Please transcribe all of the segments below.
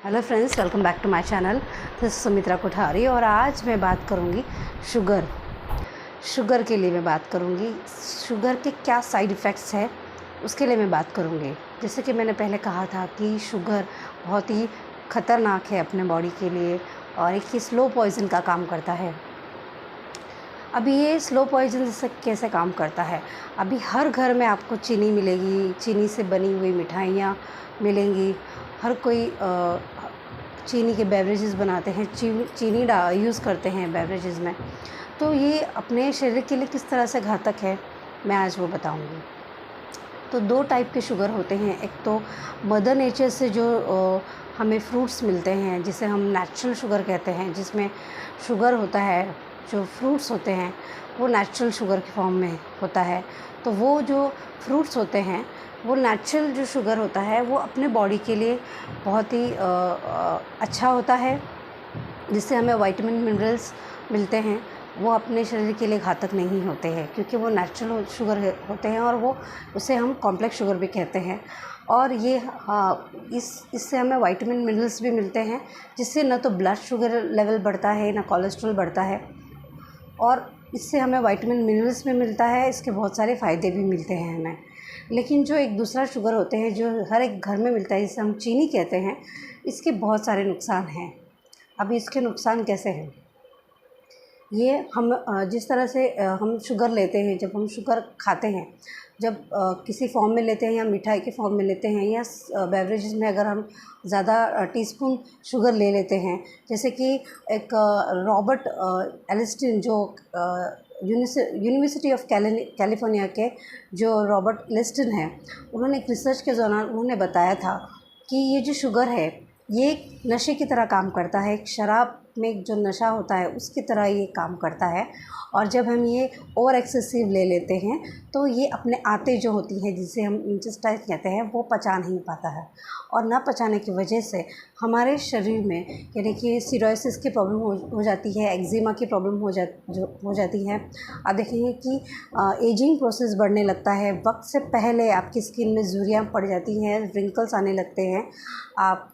Hello friends, welcome back to my channel. This is Sumitra Kothari और आज मैं बात करूंगी शुगर के लिए मैं बात करूंगी। शुगर के क्या साइड इफ़ेक्ट्स है उसके लिए मैं बात करूंगी। जैसे कि मैंने पहले कहा था कि शुगर बहुत ही ख़तरनाक है अपने बॉडी के लिए और एक ही स्लो पॉइज़न का काम करता है। अभी ये स्लो पॉइज़न जैसे कैसे काम करता है, अभी हर घर में आपको चीनी मिलेगी, चीनी से बनी हुई मिठाइयाँ मिलेंगी। हर कोई चीनी के बेवरेजेस बनाते हैं, चीनी यूज़ करते हैं बेवरेजेस में। तो ये अपने शरीर के लिए किस तरह से घातक है मैं आज वो बताऊंगी। तो दो टाइप के शुगर होते हैं। एक तो मदर नेचर से जो हमें फ्रूट्स मिलते हैं जिसे हम नेचुरल शुगर कहते हैं, जिसमें शुगर होता है, जो फ्रूट्स होते हैं वो नेचुरल शुगर के फॉर्म में होता है। तो वो जो फ्रूट्स होते हैं वो नेचुरल जो शुगर होता है वो अपने बॉडी के लिए बहुत ही अच्छा होता है, जिससे हमें विटामिन मिनरल्स मिलते हैं। वो अपने शरीर के लिए घातक नहीं होते हैं क्योंकि वो नेचुरल शुगर होते हैं और वो उसे हम कॉम्प्लेक्स शुगर भी कहते हैं। और ये इससे हमें विटामिन मिनरल्स भी मिलते हैं, जिससे न तो ब्लड शुगर लेवल बढ़ता है ना कोलेस्ट्रॉल बढ़ता है, और इससे हमें विटामिन मिनरल्स भी मिलता है। इसके बहुत सारे फ़ायदे भी मिलते हैं हमें। लेकिन जो एक दूसरा शुगर होते हैं जो हर एक घर में मिलता है, जिसे हम चीनी कहते हैं, इसके बहुत सारे नुकसान हैं। अभी इसके नुकसान कैसे हैं, ये हम जिस तरह से हम शुगर लेते हैं, जब हम शुगर खाते हैं, जब किसी फॉर्म में लेते हैं या मिठाई के फॉर्म में लेते हैं या बेवरेजेस में अगर हम ज़्यादा टीस्पून शुगर ले लेते हैं, जैसे कि एक रॉबर्ट एलिस्टिन जो यूनिवर्सिटी ऑफ कैलिफोर्निया के जो रॉबर्ट एलिस्टिन हैं, उन्होंने एक रिसर्च के दौरान उन्होंने बताया था कि ये जो शुगर है ये एक नशे की तरह काम करता है। एक शराब में जो नशा होता है उसकी तरह ये काम करता है। और जब हम ये ओवर एक्सेसिव ले लेते हैं तो ये अपने आते जो होती हैं, जिसे हम इंटेस्टाइन कहते हैं, वो पचा नहीं पाता है। और ना पचाने की वजह से हमारे शरीर में यानी कि सिरोसिस की प्रॉब्लम हो जाती है, एक्जिमा की प्रॉब्लम हो जाती है। आप देखेंगे कि एजिंग प्रोसेस बढ़ने लगता है। वक्त से पहले आपकी स्किन में झुर्रियाँ पड़ जाती हैं, रिंकल्स आने लगते हैं, आप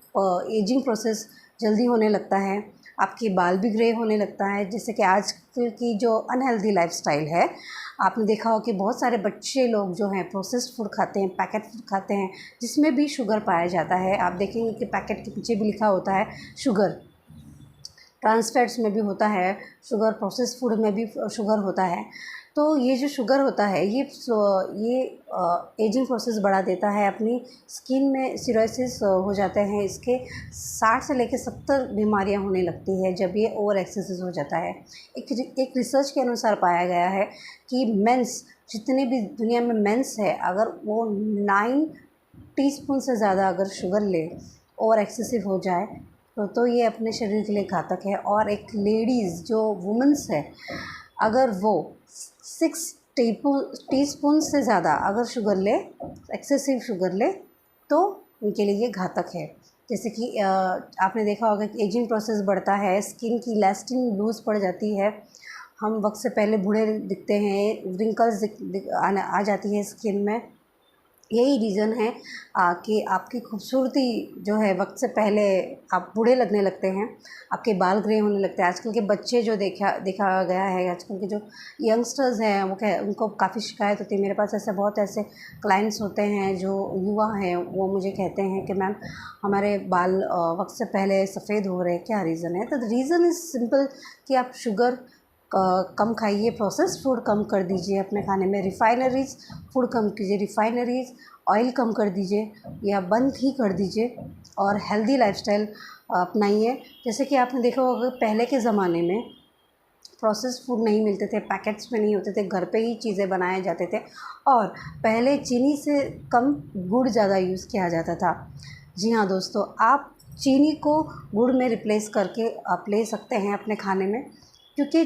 एजिंग प्रोसेस जल्दी होने लगता है, आपके बाल भी ग्रे होने लगता है। जैसे कि आजकल की जो अनहेल्दी लाइफस्टाइल है, आपने देखा हो कि बहुत सारे बच्चे लोग जो हैं प्रोसेस्ड फूड खाते हैं, पैकेट फूड खाते हैं, जिसमें भी शुगर पाया जाता है। आप देखेंगे कि पैकेट के पीछे भी लिखा होता है शुगर। ट्रांस फैट्स में भी होता है शुगर, प्रोसेस्ड फूड में भी शुगर होता है। तो ये जो शुगर होता है ये एजिंग प्रोसेस बढ़ा देता है। अपनी स्किन में सिरोसिस हो जाते हैं। इसके 60 से लेकर 70 बीमारियां होने लगती है जब ये ओवर एक्सेसिस हो जाता है। एक रिसर्च के अनुसार पाया गया है कि मेंस, जितने भी दुनिया में मेंस है, अगर वो 9 टीस्पून से ज़्यादा अगर शुगर ले, ओवर एक्सेसिव हो जाए, तो ये अपने शरीर के लिए घातक है। और एक लेडीज़ जो वुमेंस है, अगर वो 6 टीस्पून से ज़्यादा अगर शुगर ले, एक्सेसिव शुगर ले, तो उनके लिए ये घातक है। जैसे कि आपने देखा होगा कि एजिंग प्रोसेस बढ़ता है, स्किन की इलास्टिन लूज़ पड़ जाती है, हम वक्त से पहले बूढ़े दिखते हैं, रिंकल्स आ जाती है स्किन में। यही रीज़न है कि आपकी खूबसूरती जो है वक्त से पहले आप बूढ़े लगने लगते हैं, आपके बाल ग्रे होने लगते हैं। आजकल के बच्चे जो देखा गया है, आजकल के जो यंगस्टर्स हैं वो उनको काफ़ी शिकायत होती है। मेरे पास बहुत ऐसे क्लाइंट्स होते हैं जो युवा हैं, वो मुझे कहते हैं कि मैम हमारे बाल वक्त से पहले सफ़ेद हो रहे हैं, क्या रीज़न है? तो रीज़न इज़ सिंपल कि आप शुगर कम खाइए, प्रोसेस्ड फूड कम कर दीजिए अपने खाने में, रिफ़ाइनरीज़ फूड कम कीजिए, रिफ़ाइनरीज़ ऑयल कम कर दीजिए या बंद ही कर दीजिए और हेल्दी लाइफस्टाइल अपनाइए। जैसे कि आपने देखा होगा पहले के ज़माने में प्रोसेस्ड फूड नहीं मिलते थे, पैकेट्स में नहीं होते थे, घर पे ही चीज़ें बनाए जाते थे और पहले चीनी से कम गुड़ ज़्यादा यूज़ किया जाता था। जी हाँ दोस्तों, आप चीनी को गुड़ में रिप्लेस करके आप ले सकते हैं अपने खाने में, क्योंकि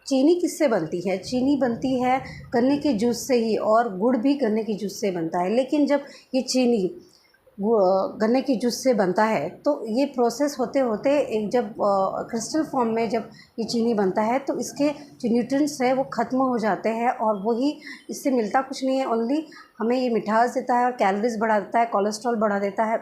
चीनी किससे बनती है? चीनी बनती है गन्ने के जूस से ही, और गुड़ भी गन्ने के जूस से बनता है। लेकिन जब ये चीनी गन्ने के जूस से बनता है तो ये प्रोसेस होते होते एक जब क्रिस्टल फॉर्म में जब ये चीनी बनता है तो इसके जो न्यूट्रिएंट्स है वो ख़त्म हो जाते हैं और वही इससे मिलता कुछ नहीं है, ओनली हमें ये मिठास देता है और कैलोरीज बढ़ा देता है, कोलेस्ट्रॉल बढ़ा देता है।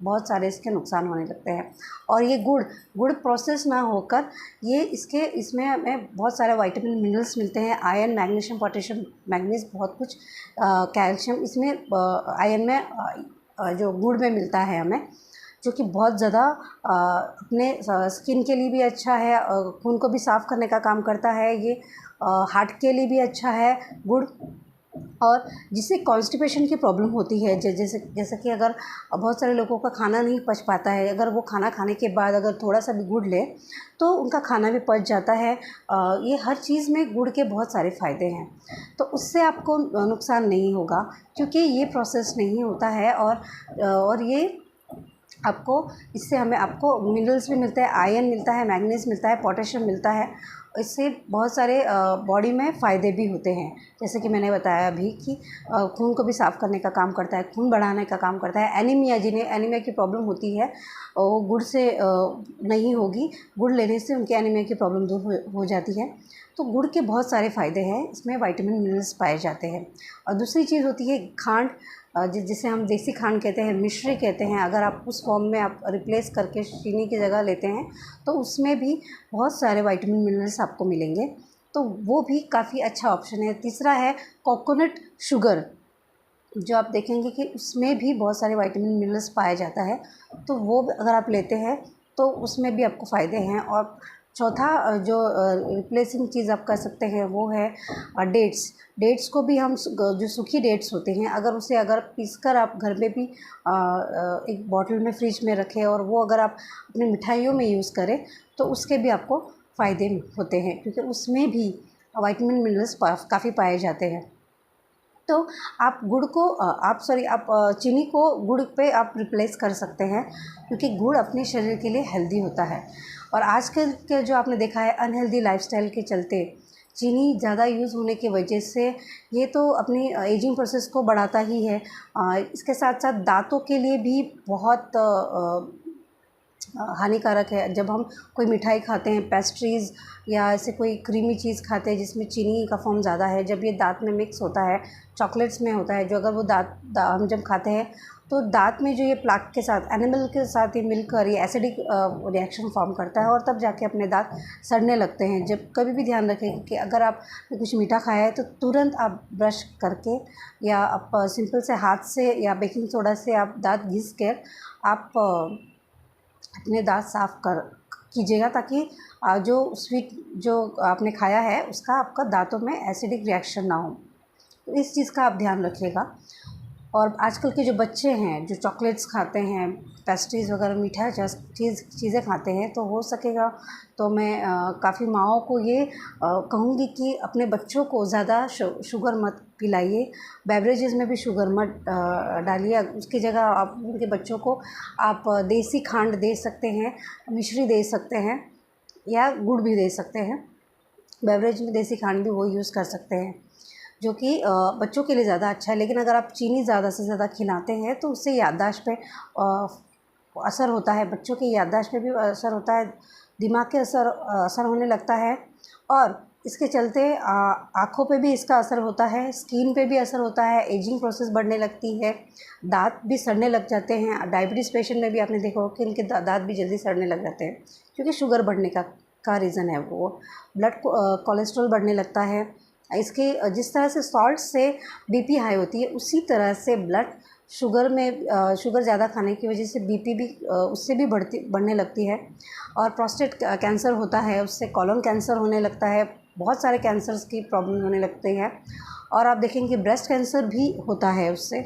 बहुत सारे इसके नुकसान होने लगते हैं। और ये गुड़ प्रोसेस ना होकर ये इसमें हमें बहुत सारे विटामिन मिनरल्स मिलते हैं, आयरन, मैग्नीशियम, पोटेशियम, मैंगनीज, बहुत कुछ, कैल्शियम इसमें आयरन में जो गुड़ में मिलता है हमें, जो कि बहुत ज़्यादा अपने स्किन के लिए भी अच्छा है, खून को भी साफ़ करने का काम करता है ये, हार्ट के लिए भी अच्छा है गुड़। और जिससे कॉन्स्टिपेशन की प्रॉब्लम होती है, जैसे कि अगर बहुत सारे लोगों का खाना नहीं पच पाता है, अगर वो खाना खाने के बाद अगर थोड़ा सा भी गुड़ ले तो उनका खाना भी पच जाता है। ये हर चीज़ में गुड़ के बहुत सारे फ़ायदे हैं, तो उससे आपको नुकसान नहीं होगा, क्योंकि ये प्रोसेस नहीं होता है। और ये इससे हमें आपको मिनरल्स भी मिलते हैं, आयरन मिलता है, मैंगनीज मिलता है, पोटेशियम मिलता है। इससे बहुत सारे बॉडी में फ़ायदे भी होते हैं, जैसे कि मैंने बताया अभी कि खून को भी साफ़ करने का काम करता है, खून बढ़ाने का काम करता है। एनीमिया, जिन्हें एनीमिया की प्रॉब्लम होती है, वो गुड़ से नहीं होगी, गुड़ लेने से उनकी एनीमिया की प्रॉब्लम दूर हो जाती है। तो गुड़ के बहुत सारे फ़ायदे हैं, इसमें विटामिन मिनरल्स पाए जाते हैं। और दूसरी चीज़ होती है खांड, जिसे हम देसी खांड कहते हैं, मिश्री कहते हैं। अगर आप उस फॉर्म में आप रिप्लेस करके चीनी की जगह लेते हैं तो उसमें भी बहुत सारे विटामिन मिनरल्स आपको मिलेंगे, तो वो भी काफ़ी अच्छा ऑप्शन है। तीसरा है कोकोनट शुगर, जो आप देखेंगे कि उसमें भी बहुत सारे विटामिन मिनरल्स पाया जाता है, तो वो अगर आप लेते हैं तो उसमें भी आपको फ़ायदे हैं। और चौथा जो रिप्लेसिंग चीज़ आप कर सकते हैं वो है डेट्स को भी हम जो सूखी डेट्स होते हैं, अगर पीसकर आप घर में भी एक बॉटल में फ्रिज में रखें और वो अगर आप अपनी मिठाइयों में यूज़ करें तो उसके भी आपको फ़ायदे होते हैं, क्योंकि उसमें भी विटामिन मिनरल्स काफ़ी पाए जाते हैं। तो आप चीनी को गुड़ पे आप रिप्लेस कर सकते हैं, क्योंकि गुड़ अपने शरीर के लिए हेल्दी होता है। और आजकल के जो आपने देखा है अनहेल्दी लाइफस्टाइल के चलते चीनी ज़्यादा यूज़ होने की वजह से ये तो अपनी एजिंग प्रोसेस को बढ़ाता ही है, इसके साथ साथ दांतों के लिए भी बहुत हानिकारक है। जब हम कोई मिठाई खाते हैं, पेस्ट्रीज़ या ऐसे कोई क्रीमी चीज़ खाते हैं जिसमें चीनी का फॉर्म ज़्यादा है, जब ये दाँत में मिक्स होता है, चॉकलेट्स में होता है, जो अगर वो हम जब खाते हैं तो दाँत में जो ये प्लाक के साथ, एनिमल के साथ ये मिलकर ये एसिडिक रिएक्शन फॉर्म करता है, और तब जाके अपने दाँत सड़ने लगते हैं। जब कभी भी ध्यान रखें कि अगर आप कुछ मीठा खाया है तो तुरंत आप ब्रश करके या आप सिंपल से हाथ से या बेकिंग सोडा से आप दाँत घिस कर आप अपने दाँत साफ़ कीजिएगा, ताकि जो स्वीट जो आपने खाया है उसका आपका दाँतों में एसिडिक रिएक्शन ना हो। तो इस चीज़ का आप ध्यान रखिएगा। और आजकल के जो बच्चे हैं जो चॉकलेट्स खाते हैं, पेस्ट्रीज़ वगैरह मीठा चीज़ें खाते हैं, तो हो सकेगा तो मैं काफ़ी माँओं को ये कहूँगी कि अपने बच्चों को ज़्यादा शुगर मत पिलाइए, बेवरेजेस में भी शुगर मत डालिए। उसकी जगह आप उनके बच्चों को आप देसी खांड दे सकते हैं, मिश्री दे सकते हैं, या गुड़ भी दे सकते हैं। बेवरेज में देसी खांड भी वो यूज़ कर सकते हैं, जो कि बच्चों के लिए ज़्यादा अच्छा है। लेकिन अगर आप चीनी ज़्यादा से ज़्यादा खिलाते हैं तो उससे याददाश्त पे असर होता है, बच्चों की याददाश्त पे भी असर होता है, दिमाग के असर होने लगता है, और इसके चलते आँखों पे भी इसका असर होता है, स्किन पे भी असर होता है, एजिंग प्रोसेस बढ़ने लगती है, दाँत भी सड़ने लग जाते हैं। डायबिटीज़ पेशेंट में भी आपने देखा होगा कि उनके दाँत भी जल्दी सड़ने लग जाते हैं, क्योंकि शुगर बढ़ने का रीज़न है वो। ब्लड कोलेस्ट्रॉल बढ़ने लगता है। इसके जिस तरह से सॉल्ट से बीपी हाई होती है, उसी तरह से ब्लड शुगर ज़्यादा खाने की वजह से बीपी भी उससे भी बढ़ने लगती है। और प्रोस्टेट कैंसर होता है उससे, कॉलन कैंसर होने लगता है, बहुत सारे कैंसर्स की प्रॉब्लम होने लगती है। और आप देखेंगे ब्रेस्ट कैंसर भी होता है उससे।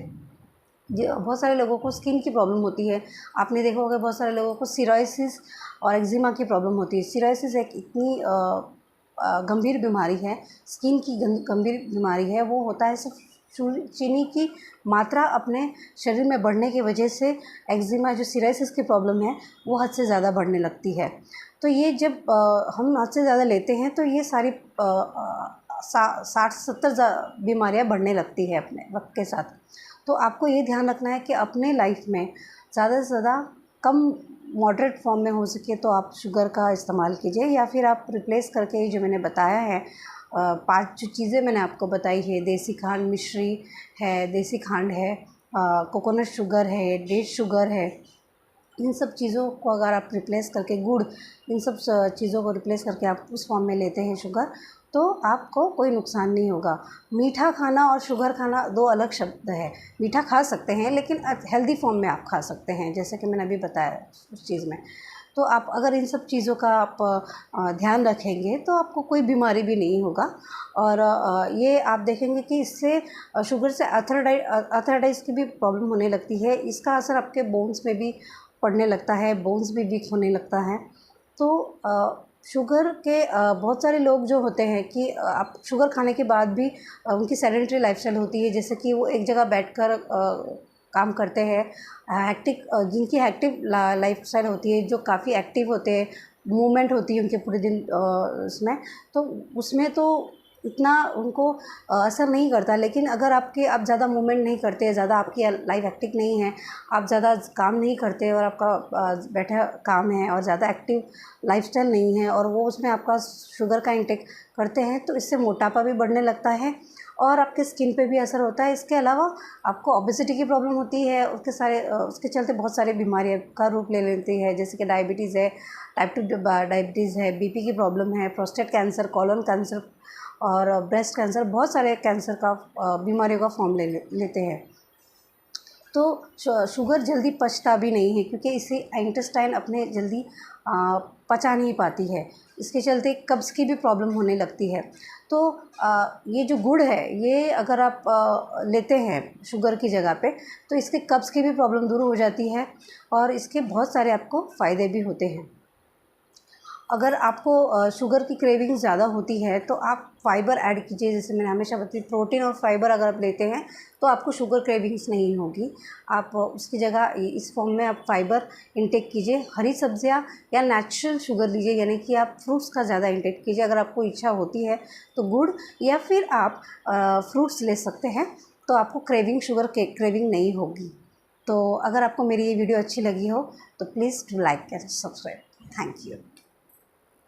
बहुत सारे लोगों को स्किन की प्रॉब्लम होती है, आपने देखा होगा बहुत सारे लोगों को सिरोसिस और एक्जिमा की प्रॉब्लम होती है। सिरोसिस एक इतनी गंभीर बीमारी है, स्किन की गंभीर बीमारी है। वो होता है सिर्फ चीनी की मात्रा अपने शरीर में बढ़ने की वजह से एक्जिमा, जो सिरोसिस की प्रॉब्लम है, वो हद से ज़्यादा बढ़ने लगती है। तो ये जब हम हद से ज़्यादा लेते हैं तो ये सारी 60-70 बीमारियाँ बढ़ने लगती है अपने वक्त के साथ। तो आपको ये ध्यान रखना है कि अपने लाइफ में ज़्यादा से ज़्यादा कम मॉडरेट फॉर्म में हो सके तो आप शुगर का इस्तेमाल कीजिए, या फिर आप रिप्लेस करके जो मैंने बताया है 5 जो चीज़ें मैंने आपको बताई है, देसी खांड, मिश्री है, देसी खांड है, कोकोनट शुगर है, डेट शुगर है, इन सब चीज़ों को अगर आप रिप्लेस करके गुड़, इन सब चीज़ों को रिप्लेस करके आप उस फॉर्म में लेते हैं शुगर, तो आपको कोई नुकसान नहीं होगा। मीठा खाना और शुगर खाना दो अलग शब्द है। मीठा खा सकते हैं लेकिन हेल्दी फॉर्म में आप खा सकते हैं, जैसे कि मैंने अभी बताया उस चीज़ में। तो आप अगर इन सब चीज़ों का आप ध्यान रखेंगे तो आपको कोई बीमारी भी नहीं होगा। और ये आप देखेंगे कि इससे शुगर से आर्थराइटिस की भी प्रॉब्लम होने लगती है। इसका असर आपके बोन्स में भी पड़ने लगता है, बोन्स भी वीक होने लगता है। तो शुगर के बहुत सारे लोग जो होते हैं कि आप शुगर खाने के बाद भी उनकी सेडेंटरी लाइफस्टाइल होती है, जैसे कि वो एक जगह बैठकर काम करते हैं। जिनकी एक्टिव लाइफस्टाइल होती है, जो काफ़ी एक्टिव होते हैं, मूवमेंट होती है उनके पूरे दिन उसमें, तो उसमें तो इतना उनको असर नहीं करता। लेकिन अगर आप ज़्यादा मूवमेंट नहीं करते, ज़्यादा आपकी लाइफ एक्टिव नहीं है, आप ज़्यादा काम नहीं करते और आपका बैठा काम है और ज़्यादा एक्टिव लाइफस्टाइल नहीं है और वो उसमें आपका शुगर का इंटेक करते हैं, तो इससे मोटापा भी बढ़ने लगता है और आपके स्किन पे भी असर होता है। इसके अलावा आपको ओबेसिटी की प्रॉब्लम होती है, उसके चलते बहुत सारी बीमारियाँ का रूप ले लेती है, जैसे कि डायबिटीज़ है, टाइप 2 डायबिटीज़ है, बीपी की प्रॉब्लम है, प्रोस्टेट कैंसर, कोलन कैंसर और ब्रेस्ट कैंसर, बहुत सारे कैंसर का बीमारियों का फॉर्म लेते हैं। तो शुगर जल्दी पचता भी नहीं है, क्योंकि इसे इंटेस्टाइन अपने जल्दी पचा नहीं पाती है। इसके चलते कब्ज़ की भी प्रॉब्लम होने लगती है। तो ये जो गुड़ है, ये अगर आप लेते हैं शुगर की जगह पे, तो इसके कब्ज़ की भी प्रॉब्लम दूर हो जाती है और इसके बहुत सारे आपको फ़ायदे भी होते हैं। अगर आपको शुगर की क्रेविंग ज़्यादा होती है तो आप फ़ाइबर ऐड कीजिए। जैसे मैंने हमेशा बताई, प्रोटीन और फाइबर अगर आप लेते हैं तो आपको शुगर क्रेविंग्स नहीं होगी। आप उसकी जगह इस फॉर्म में आप फ़ाइबर इंटेक कीजिए, हरी सब्जियां या नेचुरल शुगर लीजिए, यानी कि आप फ्रूट्स का ज़्यादा इंटेक कीजिए अगर आपको इच्छा होती है तो गुड़, या फिर आप फ्रूट्स ले सकते हैं, तो आपको शुगर के क्रेविंग नहीं होगी। तो अगर आपको मेरी ये वीडियो अच्छी लगी हो तो please do like and subscribe. Thank you.